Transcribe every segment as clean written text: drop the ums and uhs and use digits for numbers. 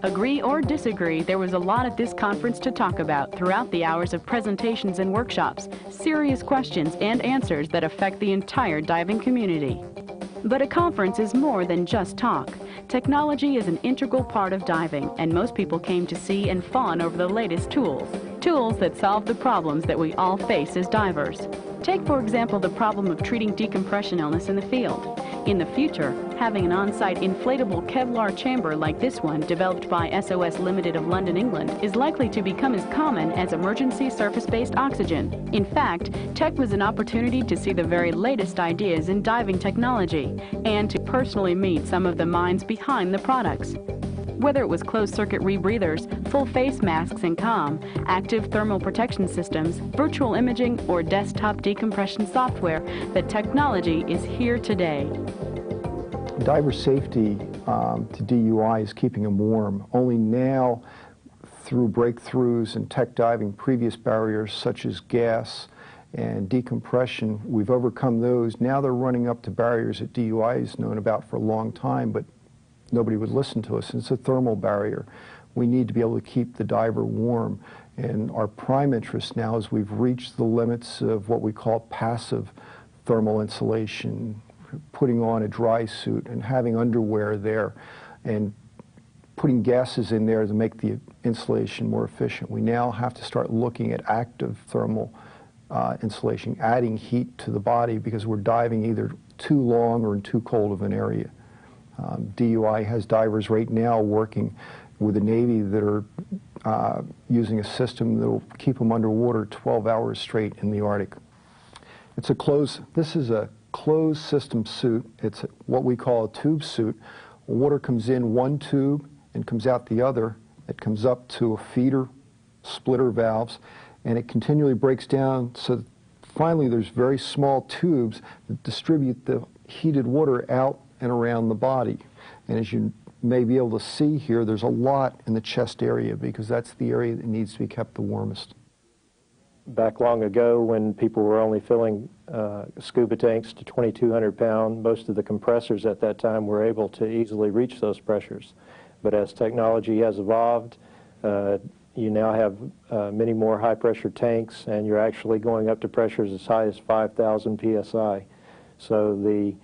Agree or disagree, there was a lot at this conference to talk about throughout the hours of presentations and workshops, serious questions and answers that affect the entire diving community. But a conference is more than just talk. Technology is an integral part of diving, and most people came to see and fawn over the latest tools. Tools that solve the problems that we all face as divers. Take, for example, the problem of treating decompression illness in the field. In the future, having an on-site inflatable Kevlar chamber like this one developed by SOS Limited of London, England, is likely to become as common as emergency surface-based oxygen. In fact, TEK was an opportunity to see the very latest ideas in diving technology and to personally meet some of the minds behind the products. Whether it was closed-circuit rebreathers, full face masks and comm, active thermal protection systems, virtual imaging, or desktop decompression software, the technology is here today. Diver safety to DUI is keeping them warm. Only now, through breakthroughs in tech diving, previous barriers such as gas and decompression, we've overcome those. Now they're running up to barriers that DUI is known about for a long time, but nobody would listen to us. It's a thermal barrier. We need to be able to keep the diver warm. And our prime interest now is we've reached the limits of what we call passive thermal insulation, putting on a dry suit and having underwear there and putting gases in there to make the insulation more efficient. We now have to start looking at active thermal insulation, adding heat to the body because we're diving either too long or in too cold of an area. DUI has divers right now working with the Navy that are using a system that will keep them underwater 12 hours straight in the Arctic. This is a closed system suit. It's what we call a tube suit. Water comes in one tube and comes out the other. It comes up to a feeder, splitter valves, and it continually breaks down so that finally there's very small tubes that distribute the heated water out and around the body. And as you may be able to see here, there's a lot in the chest area because that's the area that needs to be kept the warmest. Back long ago when people were only filling scuba tanks to 2,200 pound, most of the compressors at that time were able to easily reach those pressures. But as technology has evolved, you now have many more high pressure tanks and you're actually going up to pressures as high as 5,000 psi. So the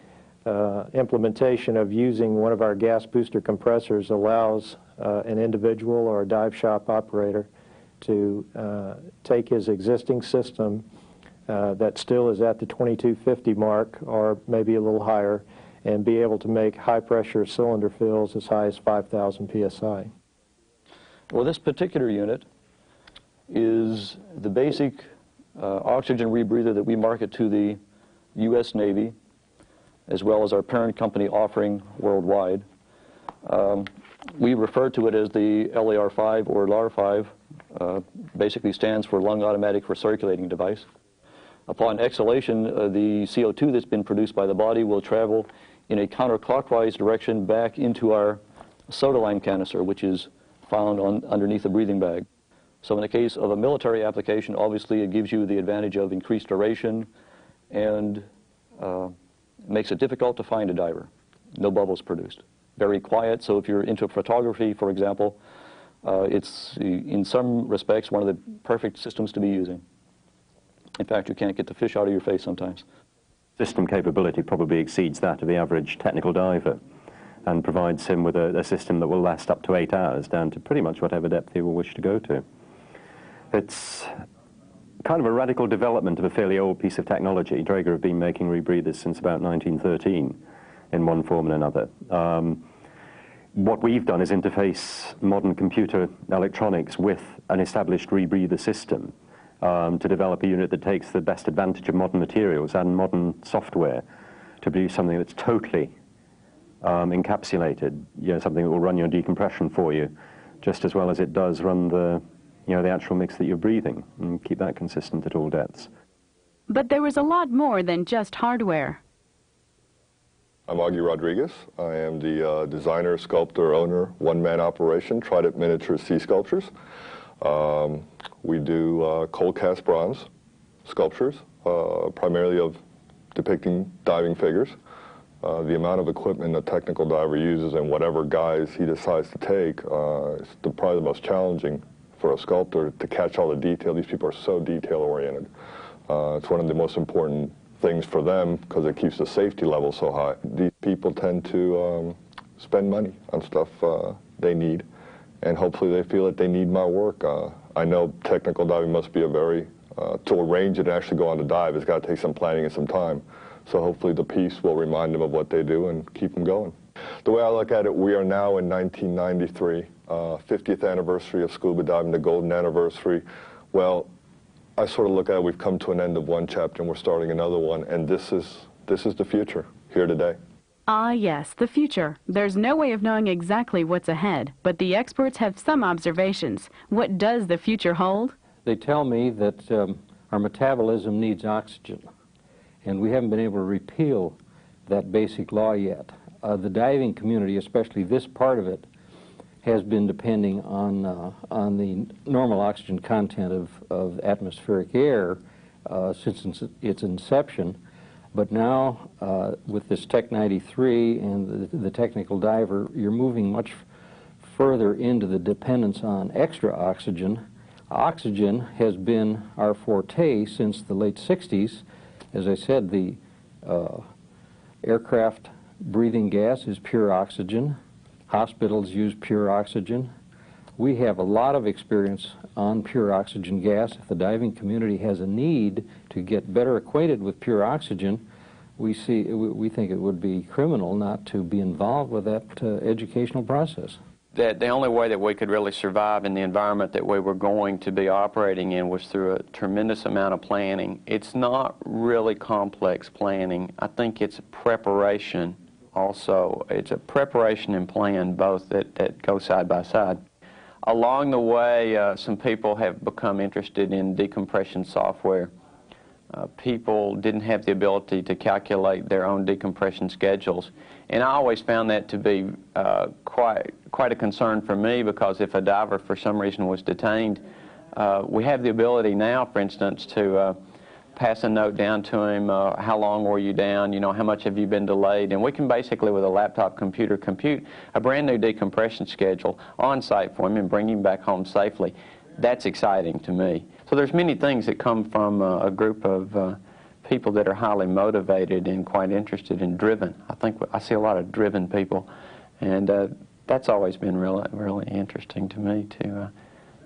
implementation of using one of our gas booster compressors allows an individual or a dive shop operator to take his existing system that still is at the 2250 mark or maybe a little higher and be able to make high pressure cylinder fills as high as 5,000 psi. Well, this particular unit is the basic oxygen rebreather that we market to the U.S. Navy, as well as our parent company offering worldwide. We refer to it as the LAR5 or LAR5, basically stands for lung automatic recirculating device. Upon exhalation, the CO2 that's been produced by the body will travel in a counterclockwise direction back into our soda lime canister, which is found underneath the breathing bag. So in the case of a military application, obviously it gives you the advantage of increased duration and makes it difficult to find a diver. No bubbles produced. Very quiet, so if you're into photography, for example, it's in some respects one of the perfect systems to be using. In fact, you can't get the fish out of your face sometimes. System capability probably exceeds that of the average technical diver and provides him with a system that will last up to 8 hours down to pretty much whatever depth he will wish to go to. It's kind of a radical development of a fairly old piece of technology. Draeger have been making rebreathers since about 1913 in one form and another. What we've done is interface modern computer electronics with an established rebreather system to develop a unit that takes the best advantage of modern materials and modern software to produce something that's totally encapsulated, something that will run your decompression for you just as well as it does run the actual mix that you're breathing, and keep that consistent at all depths. But there was a lot more than just hardware. I'm Augie Rodriguez. I am the designer, sculptor, owner, one-man operation, Trident Miniature Sea Sculptures. We do cold cast bronze sculptures, primarily of depicting diving figures. The amount of equipment a technical diver uses and whatever guys he decides to take is probably the most challenging for a sculptor to catch all the detail. These people are so detail-oriented. It's one of the most important things for them because it keeps the safety level so high. These people tend to spend money on stuff they need, and hopefully they feel that they need my work. I know technical diving must be a very, to arrange it and actually go on the dive, it's got to take some planning and some time. So hopefully the piece will remind them of what they do and keep them going. The way I look at it, we are now in 1993, 50th anniversary of scuba diving, the golden anniversary. Well, I sort of look at it, we've come to an end of one chapter and we're starting another one, and this is the future, here today. Ah, yes, the future. There's no way of knowing exactly what's ahead, but the experts have some observations. What does the future hold? They tell me that our metabolism needs oxygen, and we haven't been able to repeal that basic law yet. The diving community, especially this part of it, has been depending on the normal oxygen content of atmospheric air since its inception. But now, with this TEK 93 and the technical diver, you're moving much further into the dependence on extra oxygen. Oxygen has been our forte since the late 60s. As I said, the aircraft breathing gas is pure oxygen. Hospitals use pure oxygen. We have a lot of experience on pure oxygen gas. If the diving community has a need to get better acquainted with pure oxygen, we think it would be criminal not to be involved with that educational process. That the only way that we could really survive in the environment that we were going to be operating in was through a tremendous amount of planning. It's not really complex planning. I think it's preparation also. It's a preparation and plan both that go side by side. Along the way, some people have become interested in decompression software. People didn't have the ability to calculate their own decompression schedules. And I always found that to be quite a concern for me, because if a diver for some reason was detained, we have the ability now, for instance, to pass a note down to him, how long were you down, how much have you been delayed, and we can basically with a laptop computer compute a brand new decompression schedule on site for him and bring him back home safely. That's exciting to me. So there's many things that come from a group of people that are highly motivated and quite interested and driven. I think I see a lot of driven people, and that's always been really interesting to me, to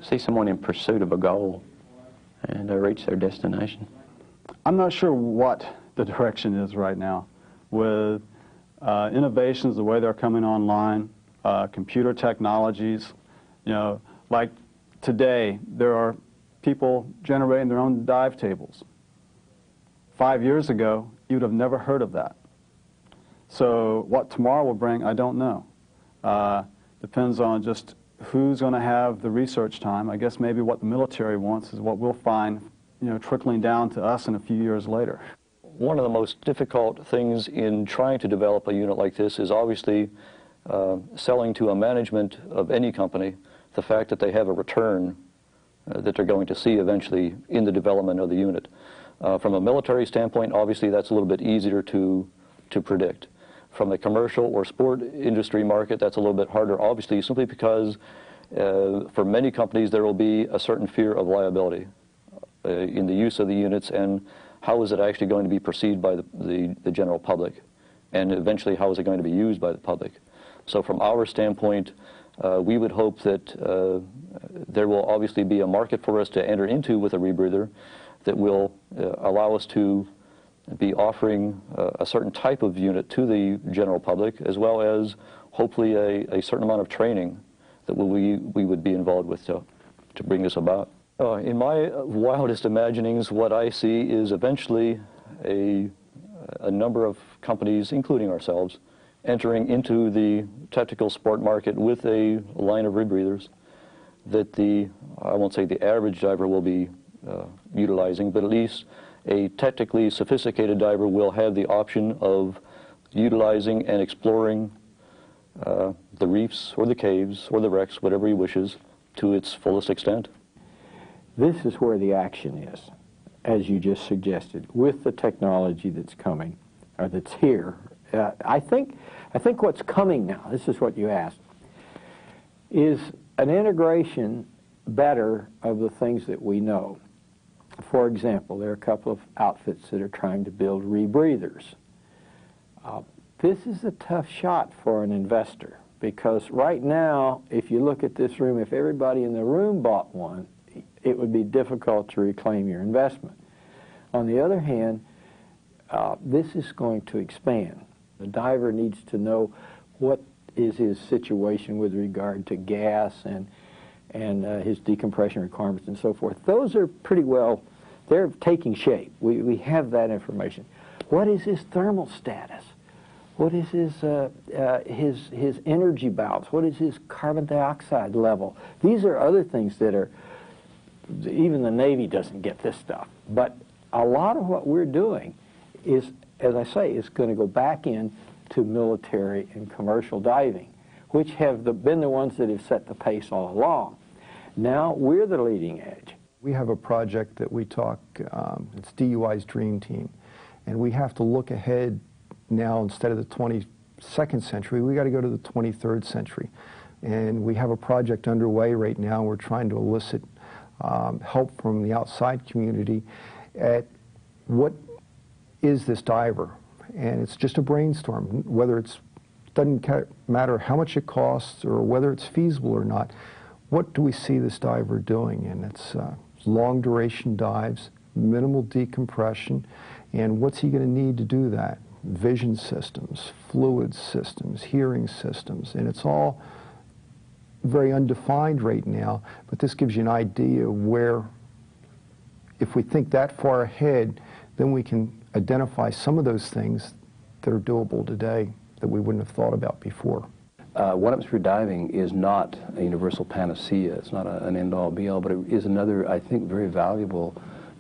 see someone in pursuit of a goal and reach their destination. I'm not sure what the direction is right now with innovations, the way they're coming online, computer technologies. Like today, there are people generating their own dive tables. 5 years ago, you'd have never heard of that. So what tomorrow will bring, I don't know. Depends on just who's going to have the research time. I guess maybe what the military wants is what we'll find, trickling down to us in a few years later. One of the most difficult things in trying to develop a unit like this is obviously selling to a management of any company the fact that they have a return that they're going to see eventually in the development of the unit. From a military standpoint, obviously that's a little bit easier to predict. From the commercial or sport industry market, that's a little bit harder, obviously, simply because for many companies there will be a certain fear of liability in the use of the units, and how is it actually going to be perceived by the general public, and eventually how is it going to be used by the public. So from our standpoint, we would hope that there will obviously be a market for us to enter into with a rebreather that will allow us to be offering a certain type of unit to the general public, as well as hopefully a certain amount of training that we would be involved with to bring this about. In my wildest imaginings, what I see is eventually a number of companies, including ourselves, entering into the technical sport market with a line of rebreathers that I won't say the average diver will be utilizing, but at least a technically sophisticated diver will have the option of utilizing and exploring the reefs or the caves or the wrecks, whatever he wishes, to its fullest extent. This is where the action is, as you just suggested, with the technology that's coming, or that's here, I think what's coming now, this is what you asked, is an integration better of the things that we know. For example, there are a couple of outfits that are trying to build rebreathers. This is a tough shot for an investor, because right now, if you look at this room, if everybody in the room bought one, it would be difficult to reclaim your investment. On the other hand, this is going to expand. The diver needs to know what is his situation with regard to gas and his decompression requirements and so forth. Those are pretty well, they're taking shape. We have that information. What is his thermal status? What is his energy balance? What is his carbon dioxide level? These are other things that are, even the Navy doesn't get this stuff. But a lot of what we're doing is, as I say, is going to go back into military and commercial diving, which have been the ones that have set the pace all along. Now we're the leading edge. We have a project that we talk, it's DUI's Dream Team, and we have to look ahead now. Instead of the 22nd century, we got to go to the 23rd century. And we have a project underway right now. We're trying to elicit help from the outside community at what is this diver. And it's just a brainstorm, whether it's, doesn't matter how much it costs or whether it's feasible or not. What do we see this diver doing? And it's long duration dives, minimal decompression, and what's he going to need to do that? Vision systems, fluid systems, hearing systems, and it's all very undefined right now, but this gives you an idea of where, if we think that far ahead, then we can identify some of those things that are doable today that we wouldn't have thought about before. One-atmosphere diving is not a universal panacea. It's not an end-all, be-all, but it is another, I think, very valuable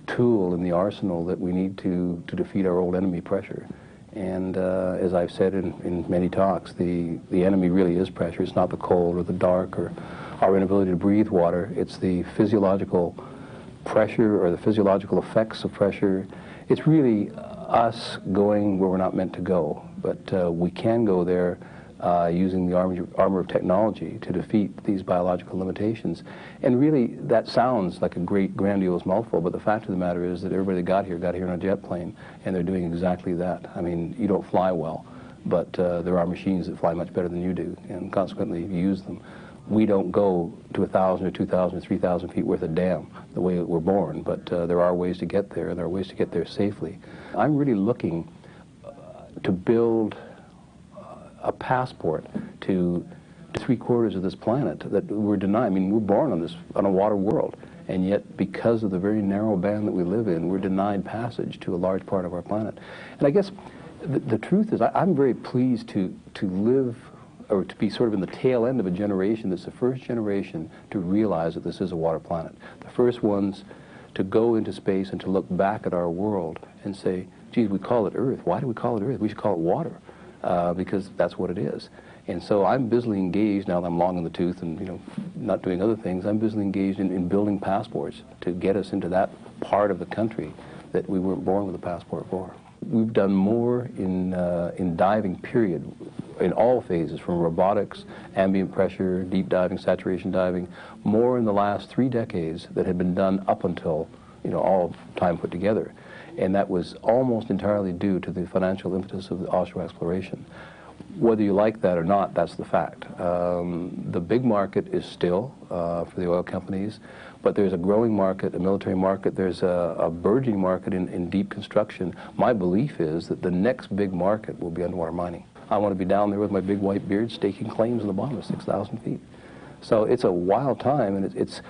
tool in the arsenal that we need to defeat our old enemy, pressure. And as I've said in many talks, the enemy really is pressure. It's not the cold or the dark or our inability to breathe water. It's the physiological pressure or the physiological effects of pressure. It's really us going where we're not meant to go. But we can go there using the armor of technology to defeat these biological limitations. And really, that sounds like a great, grandiose mouthful, but the fact of the matter is that everybody that got here in a jet plane, and they're doing exactly that. I mean, you don't fly well, but there are machines that fly much better than you do, and consequently, you use them. We don't go to 1,000 or 2,000 or 3,000 feet worth of dam the way we're born, but there are ways to get there, and there are ways to get there safely. I'm really looking to build a passport to 3/4 of this planet that we're denied. I mean, we're born on a water world, and yet because of the very narrow band that we live in, we're denied passage to a large part of our planet. And I guess the truth is, I'm very pleased to live, or to be sort of in the tail end of a generation that's the first generation to realize that this is a water planet. The first ones to go into space and to look back at our world and say, geez, we call it Earth. Why do we call it Earth? We should call it water. Because that's what it is. And so I'm busily engaged, now that I'm long in the tooth and not doing other things, I'm busily engaged in building passports to get us into that part of the country that we weren't born with a passport for. We've done more in diving, period, in all phases, from robotics, ambient pressure, deep diving, saturation diving, more in the last 3 decades that had been done up until all time put together. And that was almost entirely due to the financial impetus of the offshore exploration. Whether you like that or not, that's the fact. The big market is still for the oil companies, but there's a growing market, a military market, there's a burgeoning market in deep construction. My belief is that the next big market will be underwater mining. I want to be down there with my big white beard staking claims in the bottom of 6,000 feet. So it's a wild time, and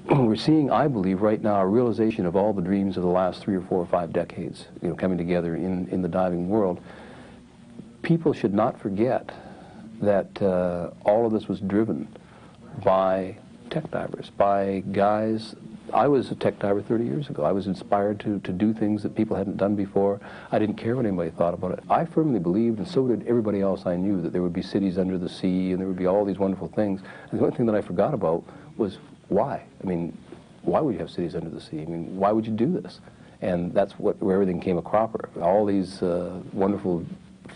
we're seeing, I believe, right now, a realization of all the dreams of the last 3 or 4 or 5 decades, coming together in the diving world. People should not forget that all of this was driven by tech divers, by guys. I was a tech diver 30 years ago. I was inspired to do things that people hadn't done before. I didn't care what anybody thought about it. I firmly believed, and so did everybody else I knew, that there would be cities under the sea, and there would be all these wonderful things. And the only thing that I forgot about was why? I mean, why would you have cities under the sea? I mean, why would you do this? And that's where everything came a cropper. All these wonderful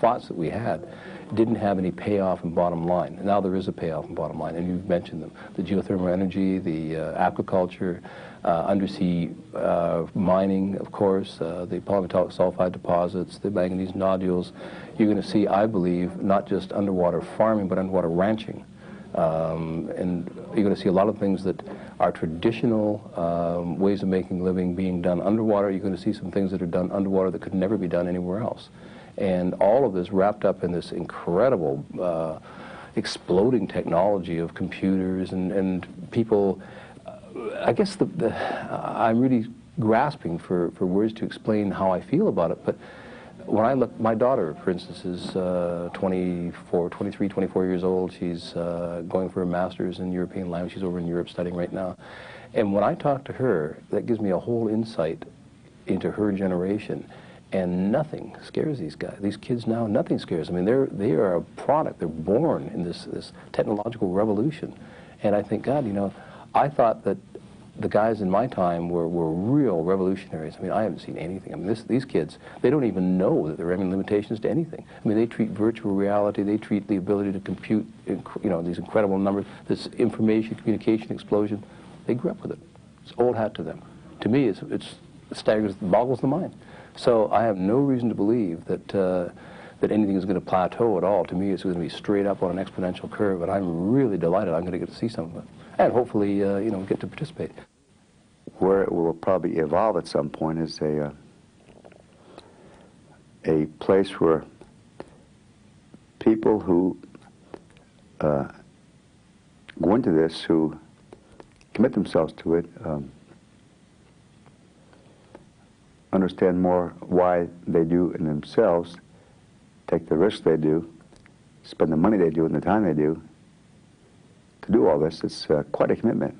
thoughts that we had didn't have any payoff and bottom line. And now there is a payoff and bottom line, and you've mentioned them. The geothermal energy, the aquaculture, undersea mining, of course, the polymetallic sulfide deposits, the manganese nodules. You're going to see, I believe, not just underwater farming, but underwater ranching. And you're going to see a lot of things that are traditional ways of making a living being done underwater. You're going to see some things that are done underwater that could never be done anywhere else. And all of this wrapped up in this incredible exploding technology of computers and people. I guess I'm really grasping for words to explain how I feel about it. But when I look, my daughter, for instance, is 23, 24 years old. She's going for a master's in European language. She's over in Europe studying right now. And when I talk to her, that gives me a whole insight into her generation. And nothing scares these guys. These kids now, nothing scares them. I mean, they are a product. They're born in this technological revolution. And I think, God, you know, I thought that the guys in my time were real revolutionaries. I mean, I haven't seen anything. I mean, these kids, they don't even know that there are any limitations to anything. I mean, they treat virtual reality, they treat the ability to compute, you know, these incredible numbers, this information, communication explosion. They grew up with it. It's old hat to them. To me, it staggers, boggles the mind. So I have no reason to believe that that anything is going to plateau at all. To me, it's going to be straight up on an exponential curve, and I'm really delighted I'm going to get to see some of it, and hopefully, you know, get to participate. Where it will probably evolve at some point is a place where people who go into this, who commit themselves to it, understand more why they do in themselves, take the risks they do, spend the money they do and the time they do to do all this. It's quite a commitment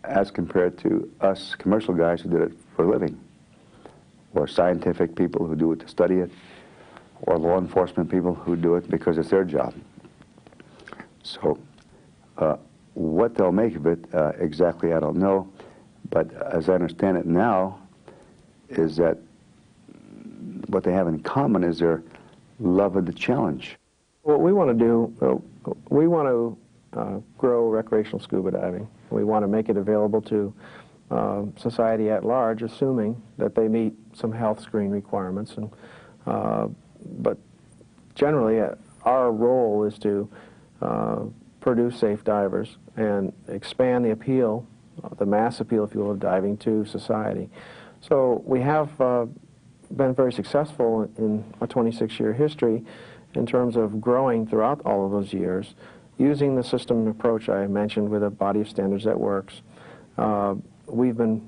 as compared to us commercial guys who did it for a living, or scientific people who do it to study it, or law enforcement people who do it because it's their job. So what they'll make of it exactly, I don't know. But as I understand it now, is that what they have in common is their love of the challenge. What we want to do, we want to grow recreational scuba diving. We want to make it available to society at large, assuming that they meet some health screen requirements. And, but generally, our role is to produce safe divers and expand the appeal, the mass appeal, if you will, of diving to society. So we have been very successful in a 26-year history in terms of growing throughout all of those years, using the system approach I mentioned with a body of standards that works. We've been,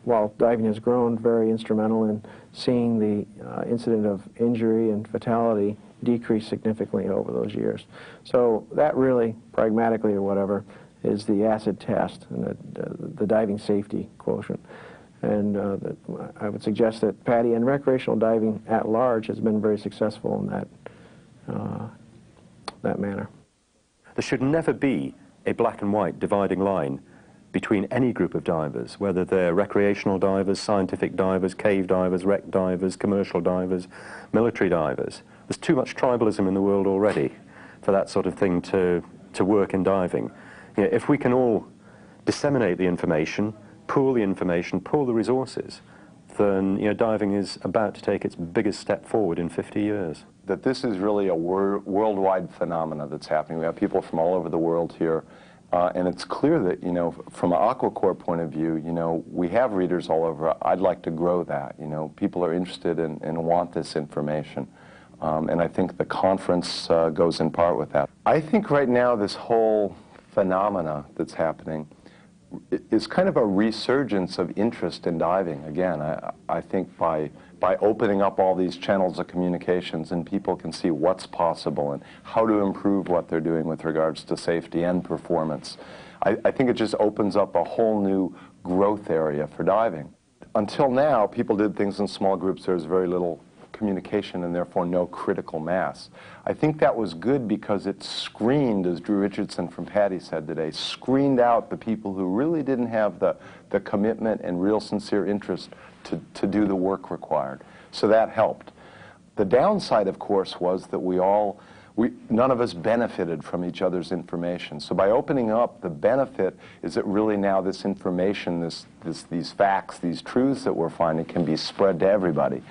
while diving has grown, very instrumental in seeing the incident of injury and fatality decrease significantly over those years. So that really, pragmatically or whatever, is the acid test and the diving safety quotient. And I would suggest that PADI and recreational diving at large has been very successful in that manner. There should never be a black and white dividing line between any group of divers, whether they're recreational divers, scientific divers, cave divers, wreck divers, commercial divers, military divers. There's too much tribalism in the world already for that sort of thing to work in diving. You know, if we can all disseminate the information, pool the resources, then, you know, diving is about to take its biggest step forward in 50 years. That this is really a worldwide phenomena that's happening. We have people from all over the world here, and it's clear that, you know, from an AquaCorp point of view, you know, we have readers all over. I'd like to grow that. You know, people are interested and want this information. And I think the conference goes in part with that. I think right now this whole phenomena that's happening is kind of a resurgence of interest in diving. Again, I think by opening up all these channels of communications, and people can see what's possible and how to improve what they're doing with regards to safety and performance, I think it just opens up a whole new growth area for diving. Until now, people did things in small groups. There was very little communication and therefore no critical mass. I think that was good because it screened, as Drew Richardson from PADI said today, screened out the people who really didn't have the commitment and real sincere interest to do the work required. So that helped. The downside, of course, was that none of us benefited from each other's information. So by opening up, the benefit is that really now this information, these facts, these truths that we're finding can be spread to everybody.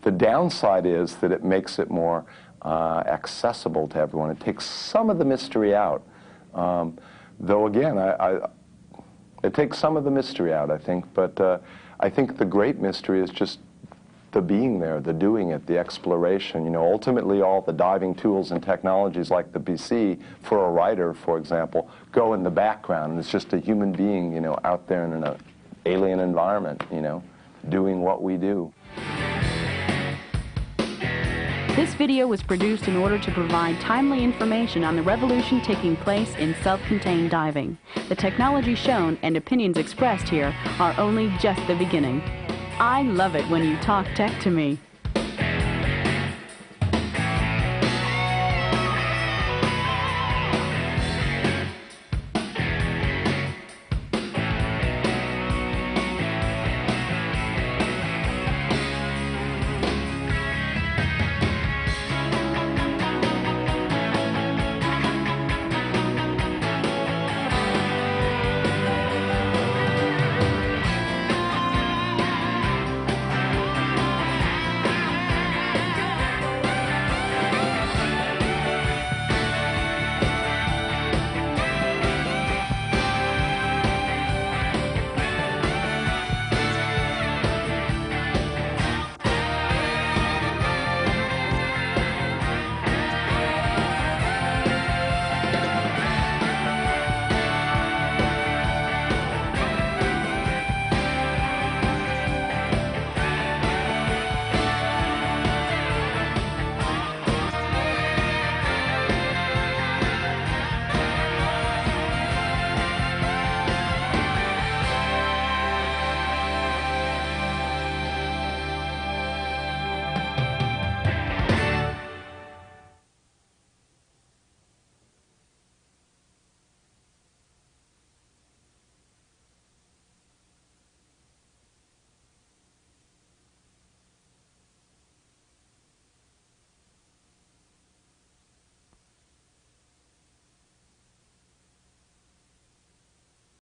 The downside is that it makes it more accessible to everyone. It takes some of the mystery out. Though again, it takes some of the mystery out, I think, but I think the great mystery is just the being there, the doing it, the exploration. You know, ultimately all the diving tools and technologies like the BC, for a writer, for example, go in the background. And it's just a human being, you know, out there in an alien environment, you know, doing what we do. This video was produced in order to provide timely information on the revolution taking place in self-contained diving. The technology shown and opinions expressed here are only just the beginning. I love it when you talk tech to me.